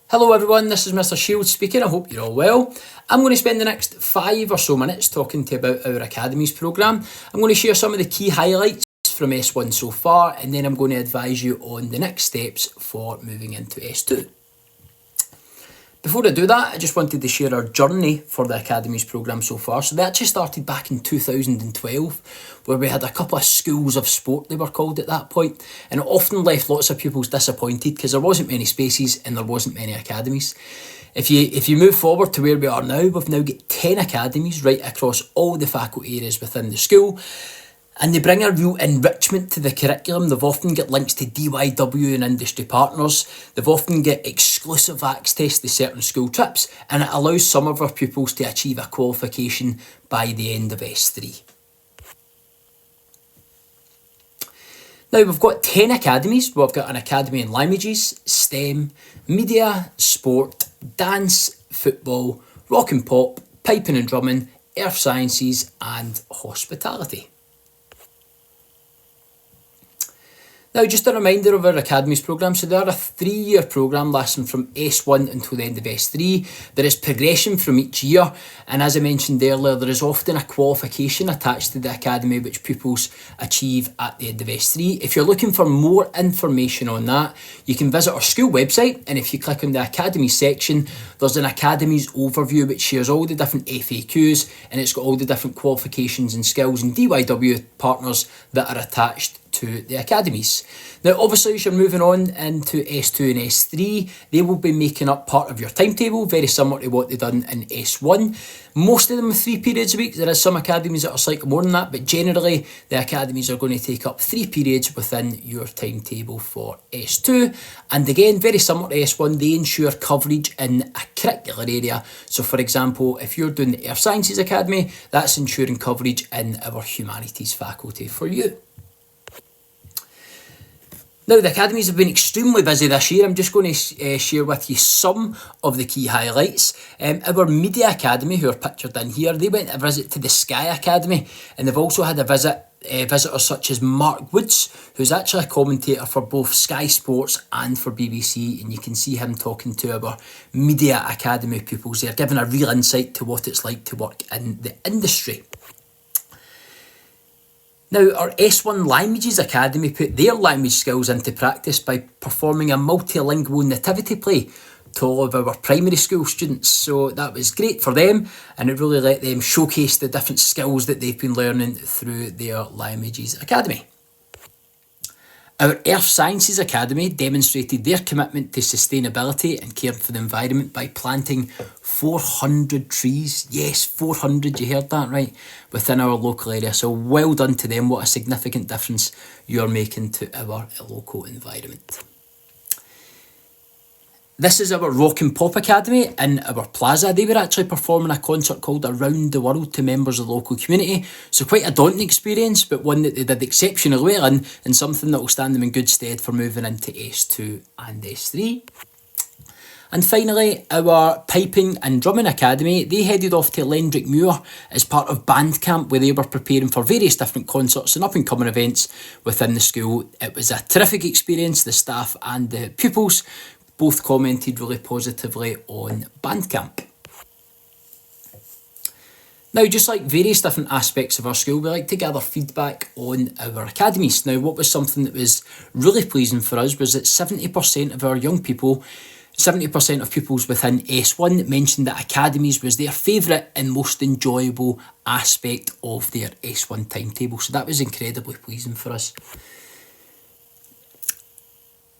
Hello everyone, this is Mr. Shields speaking. I hope you're all well. I'm going to spend the next 5 or so minutes talking to you about our Academies programme. I'm going to share some of the key highlights from S1 so far, and then I'm going to advise you on the next steps for moving into S2. Before I do that, I just wanted to share our journey for the Academies programme so far. So they actually started back in 2012, where we had a couple of schools of sport, they were called at that point, and it often left lots of pupils disappointed because there wasn't many spaces and there wasn't many academies. If you move forward to where we are now, we've now got 10 academies right across all the faculty areas within the school. And they bring a real enrichment to the curriculum. They've often got links to DYW and industry partners. They've often got exclusive access to certain school trips, and it allows some of our pupils to achieve a qualification by the end of S3. Now we've got 10 academies. We've got an academy in languages, STEM, media, sport, dance, football, rock and pop, piping and drumming, earth sciences and hospitality. Now, just a reminder of our Academies programme. So they are a 3-year programme lasting from S1 until the end of S3. There is progression from each year. And as I mentioned earlier, there is often a qualification attached to the Academy which pupils achieve at the end of S3. If you're looking for more information on that, you can visit our school website. And if you click on the Academies section, there's an Academies overview which shares all the different FAQs. And it's got all the different qualifications and skills and DYW partners that are attached to the academies. Now obviously as you're moving on into S2 and S3, they will be making up part of your timetable, very similar to what they've done in S1. Most of them are 3 periods a week. There are some academies that are slightly more than that, but generally the academies are going to take up 3 periods within your timetable for S2. And again, very similar to S1, they ensure coverage in a curricular area. So for example, if you're doing the Earth Sciences Academy, that's ensuring coverage in our Humanities faculty for you. Now, the academies have been extremely busy this year. I'm just going to share with you some of the key highlights. Our Media Academy, who are pictured in here, they went a visit to the Sky Academy, and they've also had a visitors such as Mark Woods, who's actually a commentator for both Sky Sports and for BBC, and you can see him talking to our Media Academy pupils there, giving a real insight to what it's like to work in the industry. Now, our S1 Languages Academy put their language skills into practice by performing a multilingual nativity play to all of our primary school students. So that was great for them, and it really let them showcase the different skills that they've been learning through their Languages Academy. Our Earth Sciences Academy demonstrated their commitment to sustainability and care for the environment by planting 400 trees. Yes, 400, you heard that right, within our local area. So well done to them. What a significant difference you're making to our local environment. This is our Rock and Pop Academy in our plaza. They were actually performing a concert called Around the World to members of the local community. So quite a daunting experience, but one that they did exceptionally well in, and something that will stand them in good stead for moving into S2 and S3. And finally, our Piping and Drumming Academy, they headed off to Lendrick Muir as part of band camp, where they were preparing for various different concerts and up-and-coming events within the school. It was a terrific experience. The staff and the pupils both commented really positively on Bandcamp. Now, just like various different aspects of our school, we like to gather feedback on our academies. Now, what was something that was really pleasing for us was that 70% of our young people, 70% of pupils within S1 mentioned that academies was their favourite and most enjoyable aspect of their S1 timetable. So that was incredibly pleasing for us.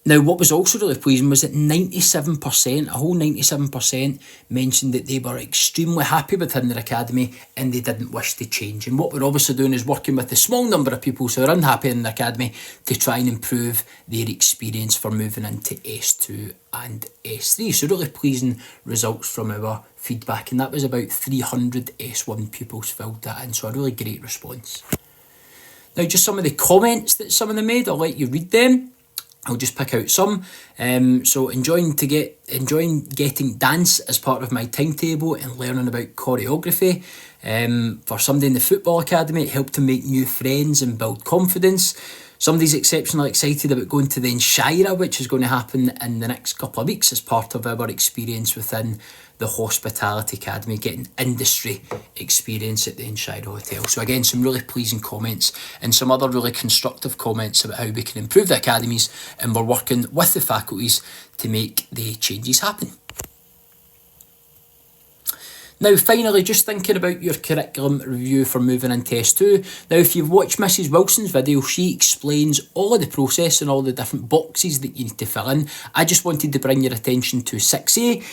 Now, what was also really pleasing was that 97%, a whole 97%, mentioned that they were extremely happy within their academy and they didn't wish to change. And what we're obviously doing is working with the small number of pupils who are unhappy in the academy to try and improve their experience for moving into S2 and S3. So really pleasing results from our feedback, and that was about 300 S1 pupils filled that in, so a really great response. Now, just some of the comments that some of them made, I'll let you read them. I'll just pick out some. So enjoying getting dance as part of my timetable and learning about choreography. For somebody in the football academy, it helped to make new friends and build confidence. Somebody's exceptionally excited about going to the Enshira, which is going to happen in the next couple of weeks as part of our experience within the Hospitality Academy, getting industry experience at the Enshira Hotel. So again, some really pleasing comments and some other really constructive comments about how we can improve the academies, and we're working with the faculties to make the changes happen. Now finally, just thinking about your curriculum review for moving into S2. Now if you've watched Mrs Wilson's video, she explains all of the process and all the different boxes that you need to fill in. I just wanted to bring your attention to 6A.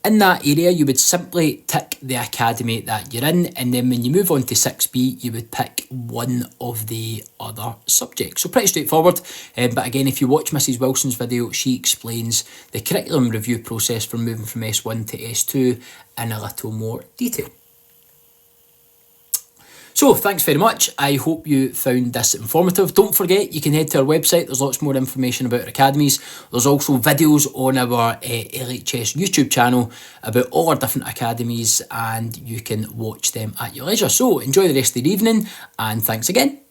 In that area, you would simply tick the academy that you're in, and then when you move on to 6B, you would pick one of the other subjects. So pretty straightforward, but again, if you watch Mrs Wilson's video, she explains the curriculum review process for moving from S1 to S2 in a little more detail. So thanks very much. I hope you found this informative. Don't forget, you can head to our website. There's lots more information about our academies. There's also videos on our LHS YouTube channel about all our different academies, and you can watch them at your leisure. So enjoy the rest of the evening, and thanks again.